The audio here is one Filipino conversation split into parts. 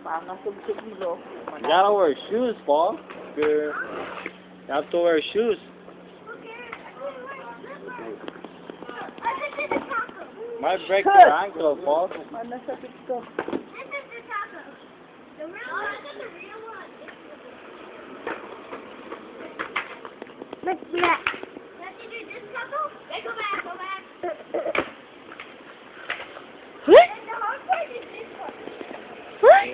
Pangasubsub mo. You gotta wear shoes, Paul. You have to wear shoes. Might break your ankle, Paul. Manasakit ko. But yeah. What? What?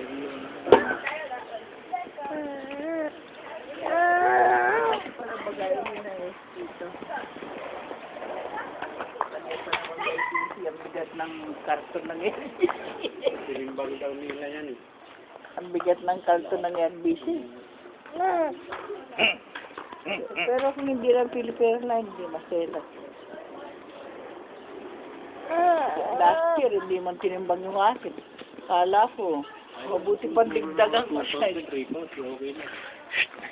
Para bagay mo na eh. Dito. Ang bigat ng karton ng NBC. Silimbang daw nila yan eh. Ang bigat ng karton ng NBC. Pero kung hindi lang Philippine Airlines, hindi maselat. Last year, hindi man tinimbang yung akin. Kala ko, mabuti pa digdagan ko siya.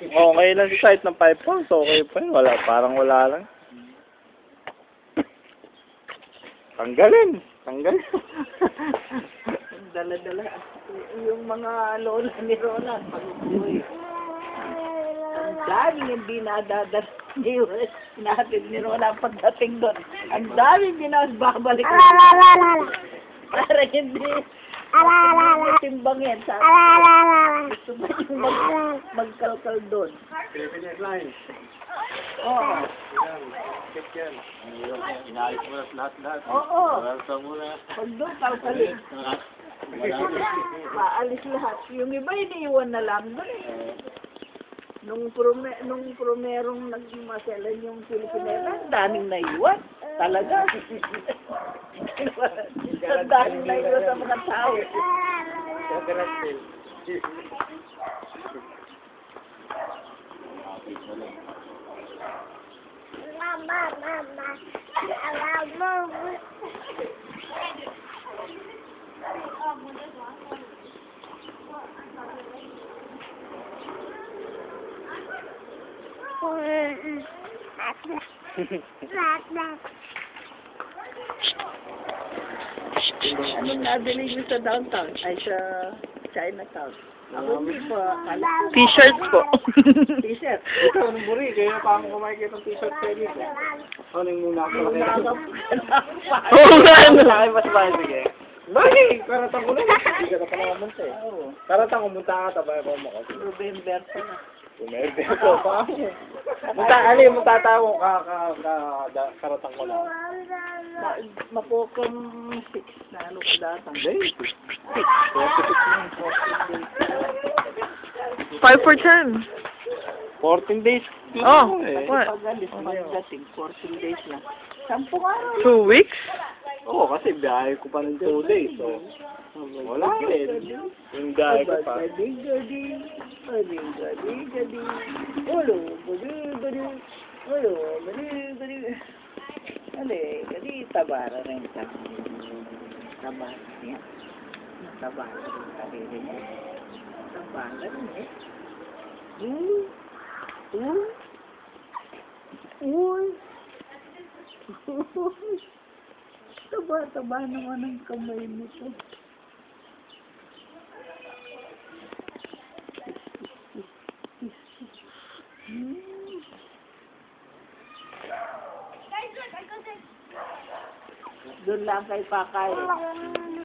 Okay lang si site ng 5 pounds. Okay pa yun. Wala, parang wala lang. Tanggalin. Tanggalin. Dala-dala. Yung mga lola ni Ronald, pag-uwi. Ang daming hindi nadadala ni US natin ni Ronald pagdating doon. Ang daming binabalik. Para hindi timbangin. Gusto ba yung magkalkal doon? Philippine Airlines. Oo. Check yan. Inayos mo na lahat-lahat. Oo. Welsa mo na. Pag doon, kalkalin. Maalis lahat. Yung iba, iniiwan na lang doon eh. Nung promerong nagmaselan yung Pilipinas, daming naiwan. Talaga. Daming naiwan sa mga tao. Anong nabili niyo sa downtown? Ay, sa Chinatown. Ako hindi pa. T-shirts po. T-shirt. Ito, anong buri? Kaya pa ako kumakikita ng t-shirt sa inyo. Ano yung muna ako nakikita? Oo nga, ano? Ay, mas bahay, sige. Bakit? Karatang ko na. Hindi ka na pala kamunta eh. Oo. Karatang kumunta ka, tabay ko mo kasi. November pa na. Umerde ko pa ako. Ali, magtatawag karatang ko lang. Mapokang 6 na ano ko datang. Hindi. 5 for 10. 14 days. Oh, eh. what? Pag-alis, magdating, 14 days lang. 10 araw. 2 weeks? Oo, kasi biyahe ko pa ng 2 days. So, wala rin. Yung biyahe ko pa. Gadi-gadi. Gadi-gadi. Ulo, gadi-gadi. Ulo, gadi-gadi. Ali, gadi, tabara rin ka. Tabara niya. Tabara rin ka rin niya. Tabara rin eh. Taba naman ang kamay nito. Doon lang kay Pakay.